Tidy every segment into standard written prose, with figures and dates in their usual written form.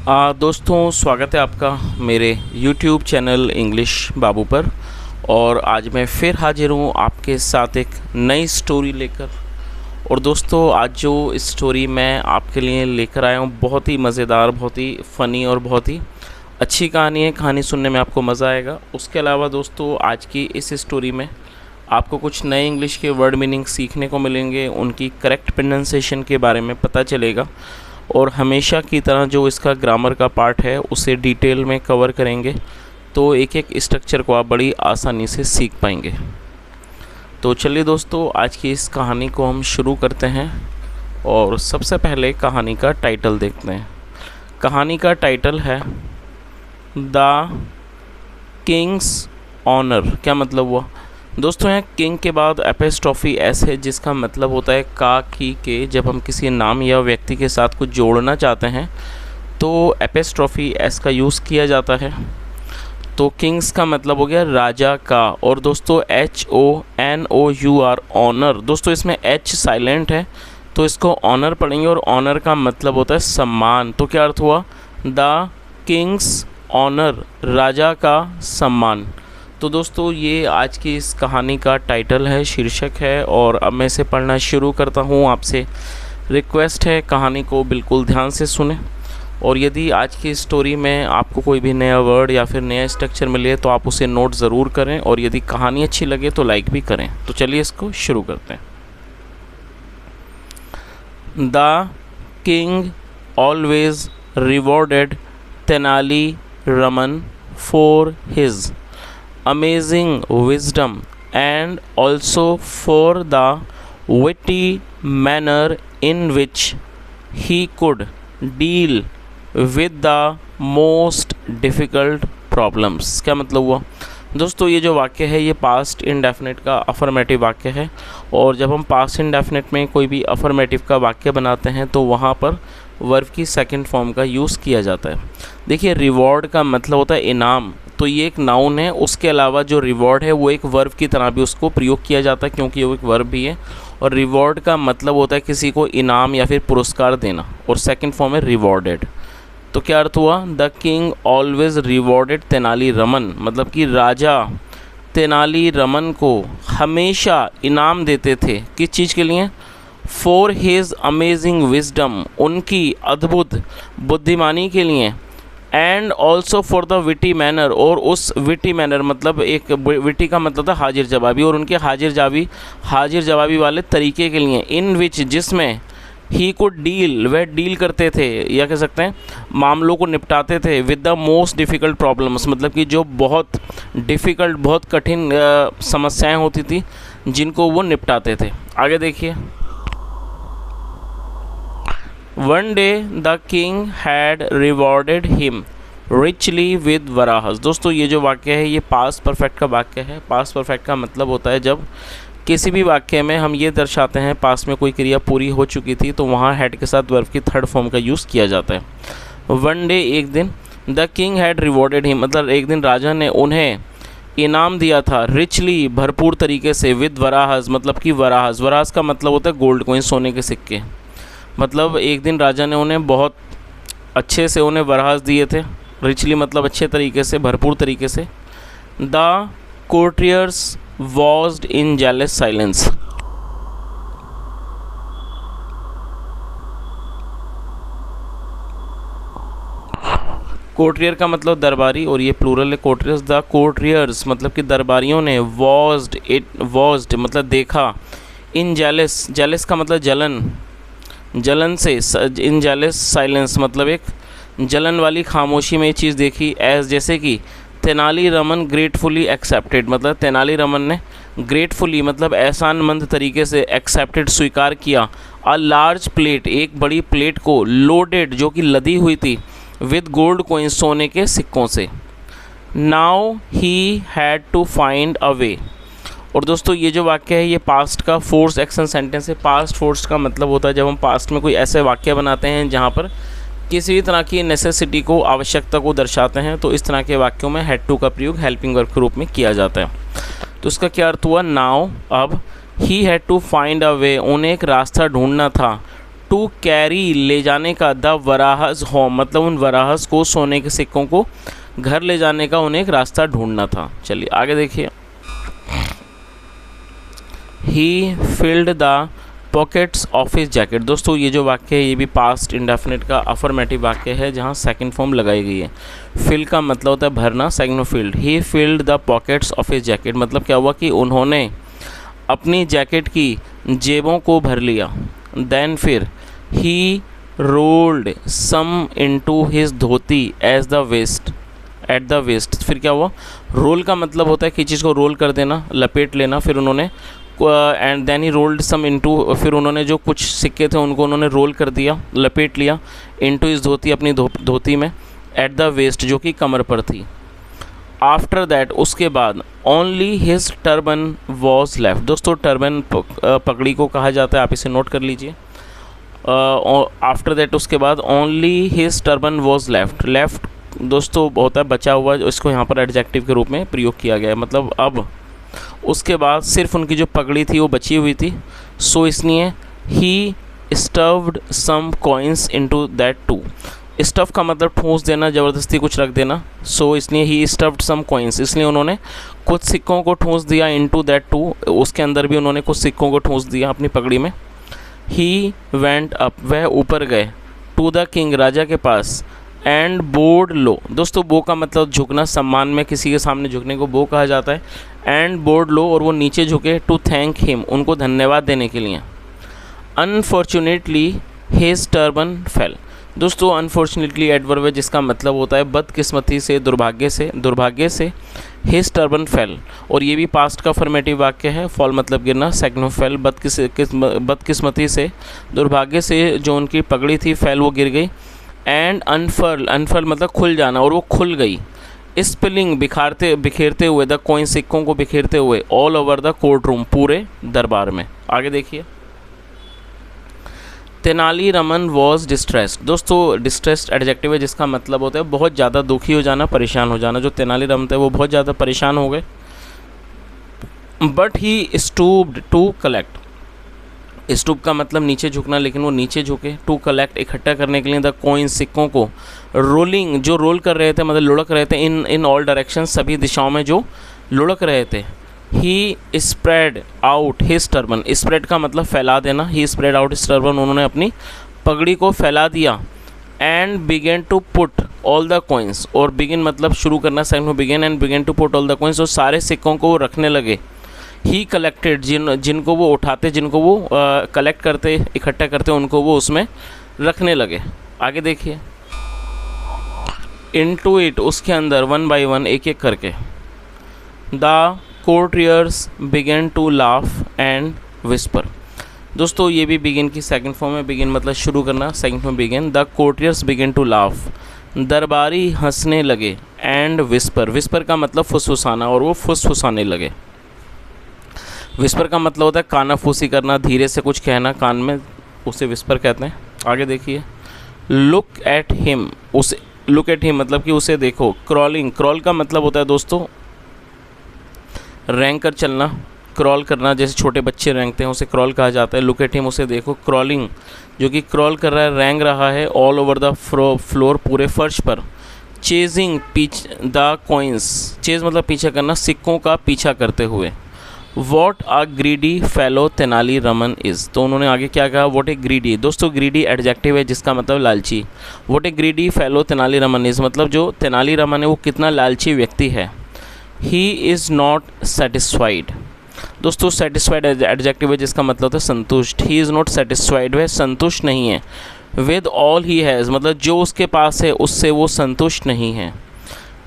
दोस्तों, स्वागत है आपका मेरे YouTube चैनल इंग्लिश बाबू पर। और आज मैं फिर हाजिर हूँ आपके साथ एक नई स्टोरी लेकर। और दोस्तों, आज जो स्टोरी मैं आपके लिए लेकर आया हूँ बहुत ही मज़ेदार, बहुत ही फ़नी और बहुत ही अच्छी कहानी है। कहानी सुनने में आपको मज़ा आएगा। उसके अलावा दोस्तों, आज की इस स्टोरी में आपको कुछ नए इंग्लिश के वर्ड मीनिंग सीखने को मिलेंगे, उनकी करेक्ट प्रोनाउंसिएशन के बारे में पता चलेगा और हमेशा की तरह जो इसका ग्रामर का पार्ट है उसे डिटेल में कवर करेंगे, तो एक एक स्ट्रक्चर को आप बड़ी आसानी से सीख पाएंगे। तो चलिए दोस्तों, आज की इस कहानी को हम शुरू करते हैं। और सबसे पहले कहानी का टाइटल देखते हैं। कहानी का टाइटल है द किंग्स ऑनर। क्या मतलब हुआ दोस्तों? यहाँ किंग के बाद एपिस्ट्रॉफी एस है, जिसका मतलब होता है का की के। जब हम किसी नाम या व्यक्ति के साथ कुछ जोड़ना चाहते हैं तो एपिस्ट्रॉफी एस का यूज़ किया जाता है। तो किंग्स का मतलब हो गया राजा का। और दोस्तों HONOUR ऑनर, दोस्तों इसमें H साइलेंट है तो इसको ऑनर पढ़ेंगे। और ऑनर का मतलब होता है सम्मान। तो क्या अर्थ हुआ? द किंग्स ऑनर, राजा का सम्मान। तो दोस्तों, ये आज की इस कहानी का टाइटल है, शीर्षक है। और अब मैं इसे पढ़ना शुरू करता हूँ। आपसे रिक्वेस्ट है कहानी को बिल्कुल ध्यान से सुने। और यदि आज की स्टोरी में आपको कोई भी नया वर्ड या फिर नया स्ट्रक्चर मिले तो आप उसे नोट ज़रूर करें। और यदि कहानी अच्छी लगे तो लाइक भी करें। तो चलिए इसको शुरू करते हैं। The king always rewarded Tenali Raman for his amazing wisdom and also for the witty manner in which he could deal with the most difficult problems। क्या मतलब हुआ दोस्तों? ये जो वाक्य है ये पास्ट इंडेफिनिट का अफर्मेटिव वाक्य है। और जब हम पास्ट इंडेफिनिट में कोई भी अफर्मेटिव का वाक्य बनाते हैं तो वहाँ पर वर्ब की सेकंड फॉर्म का यूज़ किया जाता है। देखिए, रिवॉर्ड का मतलब होता है इनाम, तो ये एक नाउन है। उसके अलावा जो रिवॉर्ड है वो एक वर्ब की तरह भी उसको प्रयोग किया जाता है, क्योंकि वो एक वर्ब भी है। और रिवॉर्ड का मतलब होता है किसी को इनाम या फिर पुरस्कार देना, और सेकंड फॉर्म है रिवॉर्डेड। तो क्या अर्थ हुआ? The king always rewarded Tenali Raman, मतलब कि राजा तेनाली रमन को हमेशा इनाम देते थे। किस चीज़ के लिए? फॉर हिज अमेजिंग विजडम, उनकी अद्भुत बुद्धिमानी के लिए। And also for the witty manner, और उस विटी मैनर मतलब एक विटी का मतलब था हाजिर जवाबी, और उनके हाजिर जवाबी वाले तरीके के लिए। इन विच, जिसमें ही कुड डील, वह डील करते थे या कह सकते हैं मामलों को निपटाते थे। With the most difficult problems, मतलब कि जो बहुत डिफ़िकल्ट, बहुत कठिन समस्याएं होती थी जिनको वो निपटाते थे। आगे देखिए। One day the king had rewarded him richly with varahas। दोस्तों, ये जो वाक्य है ये पास्ट परफेक्ट का वाक्य है। पास्ट परफेक्ट का मतलब होता है जब किसी भी वाक्य में हम ये दर्शाते हैं पास्ट में कोई क्रिया पूरी हो चुकी थी तो वहाँ हैड के साथ वर्ब की थर्ड फॉर्म का यूज़ किया जाता है। वन डे, एक दिन। The king had rewarded him, मतलब एक दिन राजा ने उन्हें इनाम दिया था। रिचली, भरपूर तरीके से। विद वराहस, मतलब कि वराहस का मतलब होता है गोल्ड कॉइन, सोने के सिक्के। मतलब एक दिन राजा ने उन्हें बहुत अच्छे से उन्हें वराहस दिए थे। रिचली मतलब अच्छे तरीके से, भरपूर तरीके से। The courtiers watched in jealous silence. Courtier का मतलब दरबारी, और ये प्लूरल है कोर्टियर्स। द कोर्टियर्स मतलब कि दरबारियों ने। वॉज्ड मतलब देखा। इन जेलस, जेलस का मतलब जलन से। इन जेलस साइलेंस मतलब एक जलन वाली खामोशी में ये चीज़ देखी। एज, जैसे कि तेनाली रमन ग्रेटफुली एक्सेप्टेड, मतलब तेनाली रमन ने ग्रेटफुली मतलब एहसानमंद तरीके से एक्सेप्टेड स्वीकार किया। अ लार्ज प्लेट, एक बड़ी प्लेट को। लोडेड, जो कि लदी हुई थी। विद गोल्ड कॉइन, सोने के सिक्कों से। Now he had to find a way. और दोस्तों, ये जो वाक्य है ये पास्ट का फोर्स एक्शन सेंटेंस है। पास्ट फोर्स का मतलब होता है जब हम पास्ट में कोई ऐसे वाक्य बनाते हैं जहाँ पर किसी भी तरह की नेसेसिटी को, आवश्यकता को दर्शाते हैं, तो इस तरह के वाक्यों में हैड टू का प्रयोग हेल्पिंग वर्ब के रूप में किया जाता है। तो इसका क्या अर्थ हुआ? नाउ, अब। He had to find a way, उन्हें एक रास्ता ढूंढना था। टू कैरी ले जाने का, द वराहस होम मतलब उन वराहस को, सोने के सिक्कों को घर ले जाने का उन्हें एक रास्ता ढूंढना था। चलिए आगे देखिए। He filled the pockets of his jacket. दोस्तों ये जो वाक्य है ये भी पास्ट इंडेफिनिट का अफर्मेटिव वाक्य है जहाँ सेकंड फॉर्म लगाई गई है। फिल का मतलब होता है भरना, सेकंड में field. He filled the pockets of his jacket मतलब क्या हुआ कि उन्होंने अपनी जैकेट की जेबों को भर लिया। देन फिर he rolled some into his dhoti as the waist, at the waist. फिर क्या हुआ, रोल का मतलब होता है कि चीज़ को रोल कर देना, लपेट लेना। फिर उन्होंने and then he rolled some into, फिर उन्होंने जो कुछ सिक्के थे उनको उन्होंने रोल कर दिया, लपेट लिया, इनटू इस धोती, अपनी धोती में, एट द वेस्ट जो कि कमर पर थी। आफ्टर दैट उसके बाद, only his turban was left. दोस्तों टर्बन पगड़ी को कहा जाता है, आप इसे नोट कर लीजिए। आफ्टर दैट उसके बाद, only his turban was left. Left दोस्तों होता है बचा हुआ, इसको यहाँ पर एडजेक्टिव के रूप में प्रयोग किया गया है, मतलब अब उसके बाद सिर्फ उनकी जो पगड़ी थी वो बची हुई थी। सो इसलिए he stuffed some coins into that too. Stuff का मतलब ठूंस देना, ज़बरदस्ती कुछ रख देना। सो इसलिए ही स्टफ्ड सम कॉइन्स, इसलिए उन्होंने कुछ सिक्कों को ठूंस दिया इनटू दैट टू, उसके अंदर भी उन्होंने कुछ सिक्कों को ठूंस दिया अपनी पगड़ी में। ही वेंट अप, वह ऊपर गए, टू द किंग, राजा के पास, एंड बोर्ड लो। दोस्तों बो का मतलब झुकना, सम्मान में किसी के सामने झुकने को बो कहा जाता है। एंड बोर्ड लो, और वो नीचे झुके, टू थैंक हिम, उनको धन्यवाद देने के लिए। Unfortunately his turban fail. दोस्तों अनफॉर्चुनेटली एडवर्ब है जिसका मतलब होता है बदकिस्मती से, दुर्भाग्य से, दुर्भाग्य से। हिज टर्बन फेल, और ये भी पास्ट का अफर्मेटिव वाक्य है। फॉल मतलब गिरना, सेकंड ऑफ फेल, बदकिस्मती से, दुर्भाग्य से जो उनकी पगड़ी थी, फेल वो गिर गई। एंड अनफर्ल, अनफर्ल मतलब खुल जाना, और वो खुल गई। स्पिलिंग बिखेरते हुए, द कॉइन सिक्कों को बिखेरते हुए, all over the court room, पूरे दरबार में। आगे देखिए। Tenali Raman was distressed. दोस्तों डिस्ट्रेस्ड एडजेक्टिव है जिसका मतलब होता है बहुत ज़्यादा दुखी हो जाना, परेशान हो जाना। जो तेनाली रमन थे वो बहुत ज़्यादा परेशान हो गए। But he stooped to collect. Stoop का मतलब नीचे झुकना, लेकिन वो नीचे झुके, टू कलेक्ट इकट्ठा करने के लिए, द कॉइन सिक्कों को, रोलिंग जो रोल कर रहे थे मतलब लुढ़क रहे थे, इन ऑल डायरेक्शन सभी दिशाओं में जो लुढ़क रहे थे। He spread out his turban, spread का मतलब फैला देना, he spread out his turban, उन्होंने अपनी पगड़ी को फैला दिया। And began to put all the coins, और बिगिन मतलब शुरू करना, सेकंड में began, and began to put all the coins, और सारे सिक्कों को रखने लगे। ही कलेक्टेड, जिनको वो उठाते, जिनको वो कलेक्ट करते, इकट्ठा करते, उनको वो उसमें रखने लगे। आगे देखिए। इनटू इट, उसके अंदर, वन बाय वन, एक एक करके। The courtiers began to laugh and whisper. दोस्तों ये भी बिगिन की सेकंड फॉर्म है, बिगिन मतलब शुरू करना, सेकंड में begin. The courtiers began to laugh, दरबारी हंसने लगे, एंड विस्पर, विस्पर का मतलब फुसफुसाना, और वो फुसफुसाने लगे। विस्पर का मतलब होता है कानाफूसी करना, धीरे से कुछ कहना कान में, उसे विस्पर कहते हैं। आगे देखिए। लुक एट हिम, उसे, लुक एट हिम मतलब कि उसे देखो। क्रॉलिंग, क्रॉल का मतलब होता है दोस्तों रेंग कर चलना, क्रॉल करना, जैसे छोटे बच्चे रेंगते हैं उसे क्रॉल कहा जाता है। लुक एट हिम, उसे देखो। क्रॉलिंग जो कि क्रॉल कर रहा है, रेंग रहा है, ऑल ओवर द फ्लोर, पूरे फर्श पर। चेजिंग द कॉइन्स, चेज मतलब पीछा करना, सिक्कों का पीछा करते हुए। What a greedy fellow Tenali Raman is, तो उन्होंने आगे क्या कहा, वॉट ए ग्रीडी। दोस्तों ग्रीडी एडजेक्टिव है जिसका मतलब लालची। What a greedy fellow Tenali Raman is मतलब जो तेनाली रमन है वो कितना लालची व्यक्ति है। He is not satisfied. दोस्तों सेटिस्फाइड एडजेक्टिव है जिसका मतलब होता है संतुष्ट। ही इज़ नॉट सेटिस्फाइड, वह संतुष्ट नहीं है। विद ऑल ही हैज़ मतलब जो उसके पास है उससे वो संतुष्ट नहीं है।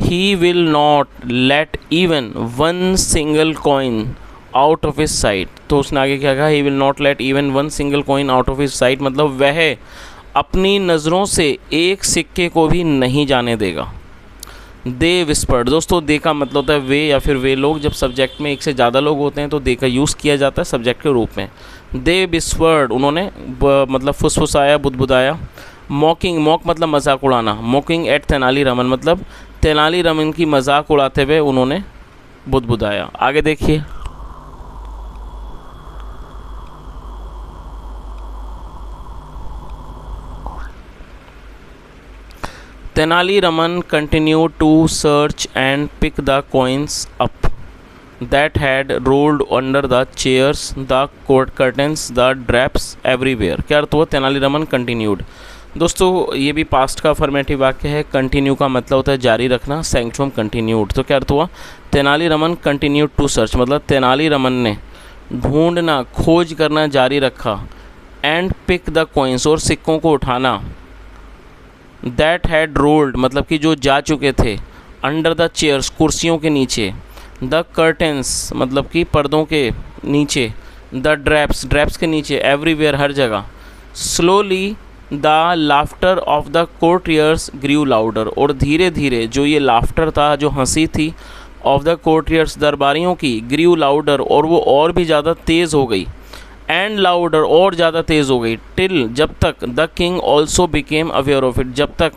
He will not let even one single coin out of his site, तो उसने आगे क्या कहा, he will not let even one single coin out of his site मतलब वह अपनी नज़रों से एक सिक्के को भी नहीं जाने देगा। दे विस्पर्ड, दोस्तों दे का मतलब होता है वे या फिर वे लोग। जब सब्जेक्ट में एक से ज़्यादा लोग होते हैं तो दे का यूज़ किया जाता है सब्जेक्ट के रूप में। दे विस्पर्ड, उन्होंने मतलब फुसफुसाया, बुदबुदाया। मॉकिंग, मॉक मतलब मजाक उड़ाना, मॉकिंग एट तेनाली रमन मतलब तेनाली रमन की मजाक उड़ाते हुए उन्होंने बुदबुदाया। आगे देखिए। Tenali continued to search and pick the coins up that had rolled under the chairs, the court curtains, the drapes everywhere। क्या अर्थ हुआ तेनालीरामन कंटिन्यूड। दोस्तों ये भी पास्ट का अफर्मेटिव वाक्य है। कंटिन्यू का मतलब होता है जारी रखना, सैंक्चुअम कंटिन्यूड। तो क्या अर्थ हुआ तेनालीरामन कंटिन्यूड टू सर्च, मतलब तेनालीरामन ने ढूंढना, खोज करना जारी रखा। एंड पिक द कॉइन्स, और सिक्कों को उठाना। दैट हैड रोल्ड, मतलब कि जो जा चुके थे। अंडर द चेयर्स, कुर्सियों के नीचे। द कर्टेंस, मतलब कि पर्दों के नीचे। द ड्रैप्स, ड्रैप्स के नीचे। एवरीवेयर, हर जगह। Slowly the laughter of the courtiers grew louder, और धीरे धीरे जो ये लाफ्टर था, जो हंसी थी, ऑफ द कोर्टियर्स, दरबारियों की, ग्रीव लाउडर, और वो और भी ज़्यादा तेज़ हो गई। एंड लाउडर, और ज़्यादा तेज़ हो गई। टिल, जब तक। The king also became aware of it, जब तक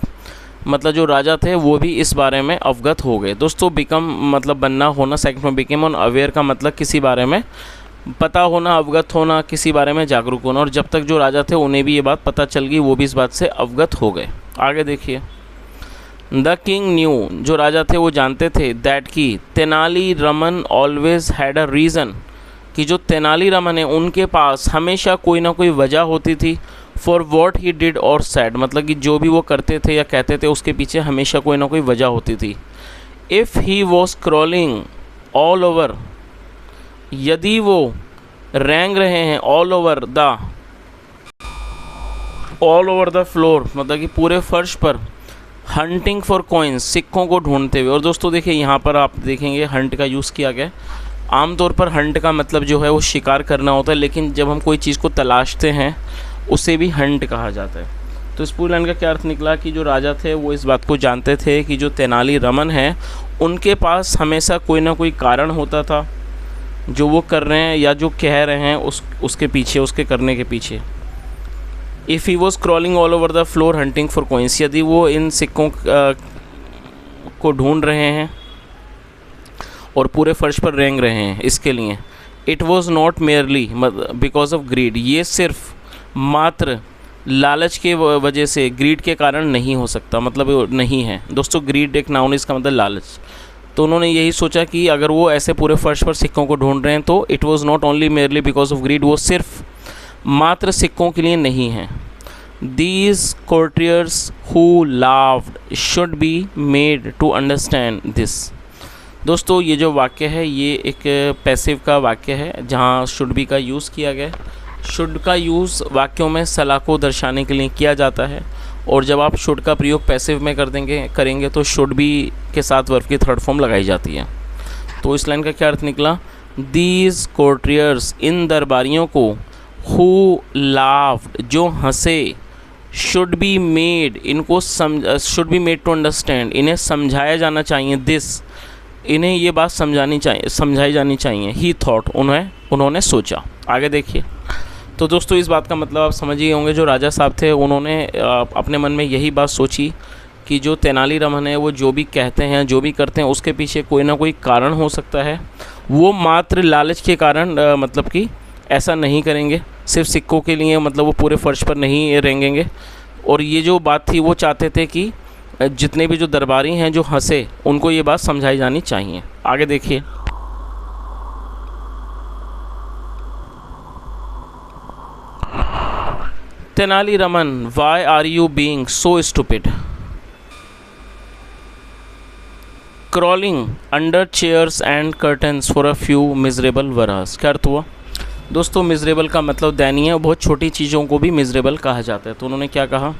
मतलब जो राजा थे वो भी इस बारे में अवगत हो गए। दोस्तों बिकम मतलब बनना, होना सेकंड में बिकेम, और अवेयर का मतलब किसी बारे में पता होना, अवगत होना, किसी बारे में जागरूक होना। और जब तक जो राजा थे उन्हें भी ये बात पता चल गई, वो भी इस बात से अवगत हो गए। आगे देखिए। द किंग न्यू, जो राजा थे वो जानते थे। दैट की Tenali Raman always had a reason, कि जो तेनालीरामन है उनके पास हमेशा कोई ना कोई वजह होती थी। फॉर वॉट ही डिड और सैड, मतलब कि जो भी वो करते थे या कहते थे उसके पीछे हमेशा कोई ना कोई वजह होती थी। If he was crawling all over, यदि वो रेंग रहे हैं ऑल ओवर द फ्लोर, मतलब कि पूरे फर्श पर। हंटिंग फॉर कॉइन्स, सिक्कों को ढूंढते हुए। और दोस्तों देखिए यहाँ पर आप देखेंगे हंट का यूज़ किया गया। आमतौर पर हंट का मतलब जो है वो शिकार करना होता है, लेकिन जब हम कोई चीज़ को तलाशते हैं उसे भी हंट कहा जाता है। तो इस पूरी लाइन का क्या अर्थ निकला कि जो राजा थे वो इस बात को जानते थे कि जो तेनालीरामन है उनके पास हमेशा कोई ना कोई कारण होता था, जो वो कर रहे हैं या जो कह रहे हैं उसके पीछे, उसके करने के पीछे। If he was crawling all over the floor hunting for coins, यदि वो इन सिक्कों को ढूंढ रहे हैं और पूरे फर्श पर रेंग रहे हैं इसके लिए। It was not merely because of greed, ये सिर्फ मात्र लालच के वजह से, ग्रीड के कारण नहीं हो सकता, मतलब नहीं है। दोस्तों ग्रीड एक नाउन, इसका मतलब लालच। तो उन्होंने यही सोचा कि अगर वो ऐसे पूरे फर्श पर सिक्कों को ढूंढ रहे हैं तो it was not only merely because of greed, वो सिर्फ मात्र सिक्कों के लिए नहीं है। These courtiers who laughed should be made to understand this. दोस्तों ये जो वाक्य है ये एक पैसिव का वाक्य है जहाँ शुड बी का यूज़ किया गया। शुड का यूज़ वाक्यों में सलाह को दर्शाने के लिए किया जाता है, और जब आप शुड का प्रयोग पैसिव में करेंगे तो शुड बी के साथ वर्ब की थर्ड फॉर्म लगाई जाती है। तो इस लाइन का क्या अर्थ निकला? दीज कोर्टियर्स, इन दरबारियों को, हु लाफ्ड, जो हंसे, शुड बी मेड, इनको should be made to understand, इन्हें समझाया जाना चाहिए। दिस, इन्हें ये बात समझाई जानी चाहिए। ही थॉट, उन्होंने सोचा। आगे देखिए। तो दोस्तों इस बात का मतलब आप समझ ही होंगे, जो राजा साहब थे उन्होंने अपने मन में यही बात सोची कि जो तेनालीरामन है वो जो भी कहते हैं, जो भी करते हैं, उसके पीछे कोई ना कोई कारण हो सकता है। वो मात्र लालच के कारण मतलब कि ऐसा नहीं करेंगे, सिर्फ सिक्कों के लिए, मतलब वो पूरे फर्श पर नहीं रेंगेंगे। और ये जो बात थी वो चाहते थे कि जितने भी जो दरबारी हैं जो हंसे, उनको ये बात समझाई जानी चाहिए। आगे देखिए। Tenaliraman, why are you being so stupid? Crawling under chairs and curtains for a few miserable varahas. क्या अर्थ हुआ? दोस्तों मिजरेबल का मतलब दयनीय, बहुत छोटी चीज़ों को भी मिजरेबल कहा जाता है। तो उन्होंने क्या कहा?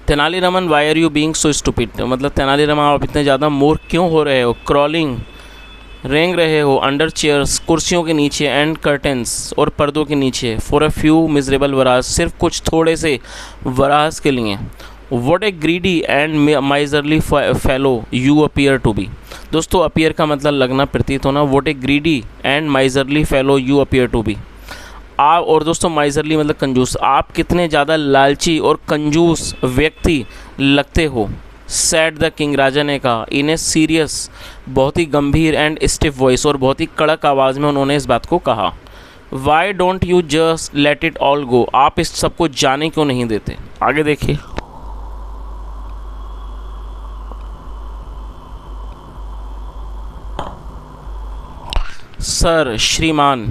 Tenali Raman, why are you being so stupid, मतलब तेनालीरामन आप इतने ज़्यादा मूर्ख क्यों हो रहे हो? क्रॉलिंग, रेंग रहे हो, अंडर चेयर्स, कुर्सियों के नीचे, एंड कर्टन्स, और पर्दों के नीचे, for a few miserable varahas, सिर्फ कुछ थोड़े से वरास के लिए। What a greedy and miserly fellow you appear to be. दोस्तों अपीयर का मतलब लगना, प्रतीत होना। What a greedy and miserly fellow you appear to be. आप, और दोस्तों माइजरली मतलब कंजूस, आप कितने ज़्यादा लालची और कंजूस व्यक्ति लगते हो। सैड द किंग, राजा ने कहा। इन ए सीरियस, बहुत ही गंभीर, एंड स्टिफ वॉइस, और बहुत ही कड़क आवाज़ में उन्होंने इस बात को कहा। Why don't you just let it all go, आप इस सबको जाने क्यों नहीं देते? आगे देखिए। सर श्रीमान,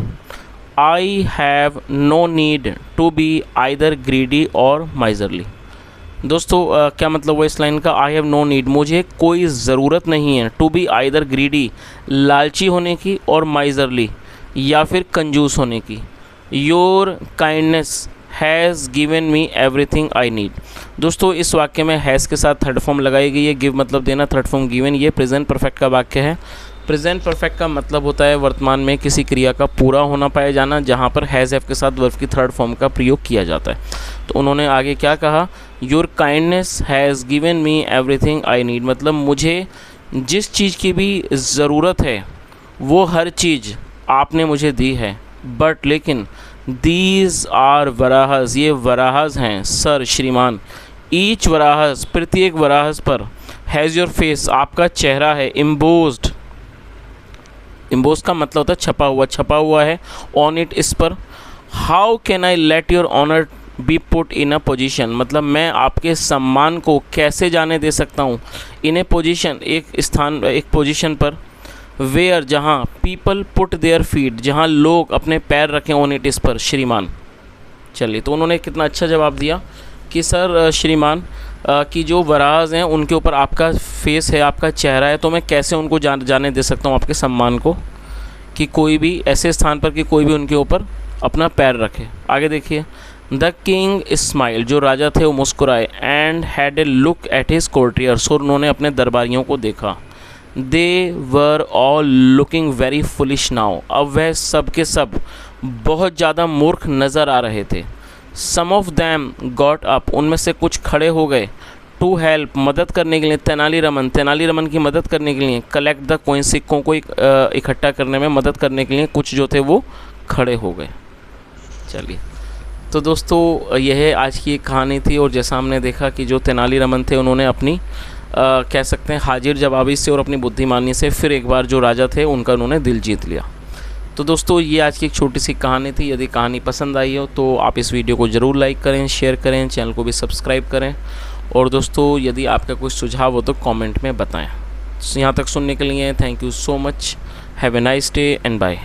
I have no need to be either greedy or miserly. दोस्तों क्या मतलब हुआ इस लाइन का? आई हैव नो नीड, मुझे कोई ज़रूरत नहीं है, टू बी आइदर ग्रीडी, लालची होने की, और माइजरली, या फिर कंजूस होने की। Your kindness has given me everything I need. दोस्तों इस वाक्य में हैज़ के साथ थर्ड फॉर्म लगाई गई है। गिव मतलब देना, थर्ड फॉर्म गिवन। ये प्रेजेंट परफेक्ट का वाक्य है। प्रेजेंट परफेक्ट का मतलब होता है वर्तमान में किसी क्रिया का पूरा होना पाया जाना, जहाँ पर हैज़ हैव के साथ वर्ब की थर्ड फॉर्म का प्रयोग किया जाता है। तो उन्होंने आगे क्या कहा? Your kindness has given me everything I need, मतलब मुझे जिस चीज़ की भी ज़रूरत है वो हर चीज़ आपने मुझे दी है। बट लेकिन दीज आर वराहस, ये वराहस हैं सर श्रीमान। ईच वराहस, प्रत्येक वराहस पर, हैज़ योर फेस, आपका चेहरा है। इम्बोज्ड, इम्बोज का मतलब होता है छपा हुआ, छपा हुआ है। ऑन इट, इस पर। How can I let your honour be put in a position, मतलब मैं आपके सम्मान को कैसे जाने दे सकता हूँ। इन ए पोजिशन, एक स्थान, एक पोजिशन पर। वेयर, जहाँ। पीपल पुट देयर फीट, जहाँ लोग अपने पैर रखें। ऑन इट, इस पर श्रीमान। चलिए, तो उन्होंने कितना अच्छा जवाब दिया कि सर श्रीमान की जो वराहस हैं उनके ऊपर आपका फेस है, आपका चेहरा है, तो मैं कैसे उनको जाने दे सकता हूँ आपके सम्मान को, कि कोई भी ऐसे स्थान पर कि कोई भी उनके ऊपर अपना पैर रखे। आगे देखिए, द किंग स्माइल, जो राजा थे वो मुस्कुराए। And had a look at his courtiers, और उन्होंने अपने दरबारियों को देखा। They were all looking very foolish now, अब वह सब के सब बहुत ज़्यादा मूर्ख नज़र आ रहे थे। सम ऑफ दैम गॉट अप, उनमें से कुछ खड़े हो गए। टू हेल्प, मदद करने के लिए। तेनालीरामन, तेनालीरामन की मदद करने के लिए। कलेक्ट द कॉइन, सिक्कों को इकट्ठा करने में मदद करने के लिए कुछ जो थे वो खड़े हो गए। चलिए, तो दोस्तों यह आज की एक कहानी थी। और जैसा हमने देखा कि जो तेनालीरामन थे उन्होंने अपनी कह सकते हैं हाजिर जवाबी से और अपनी बुद्धिमानी से फिर एक बार जो राजा थे उनका उन्होंने दिल जीत लिया। तो दोस्तों ये आज की एक छोटी सी कहानी थी। यदि कहानी पसंद आई हो तो आप इस वीडियो को ज़रूर लाइक करें, शेयर करें, चैनल को भी सब्सक्राइब करें। और दोस्तों यदि आपका कोई सुझाव हो तो कमेंट में बताएं। यहाँ तक सुनने के लिए thank you so much. Have a nice day and bye.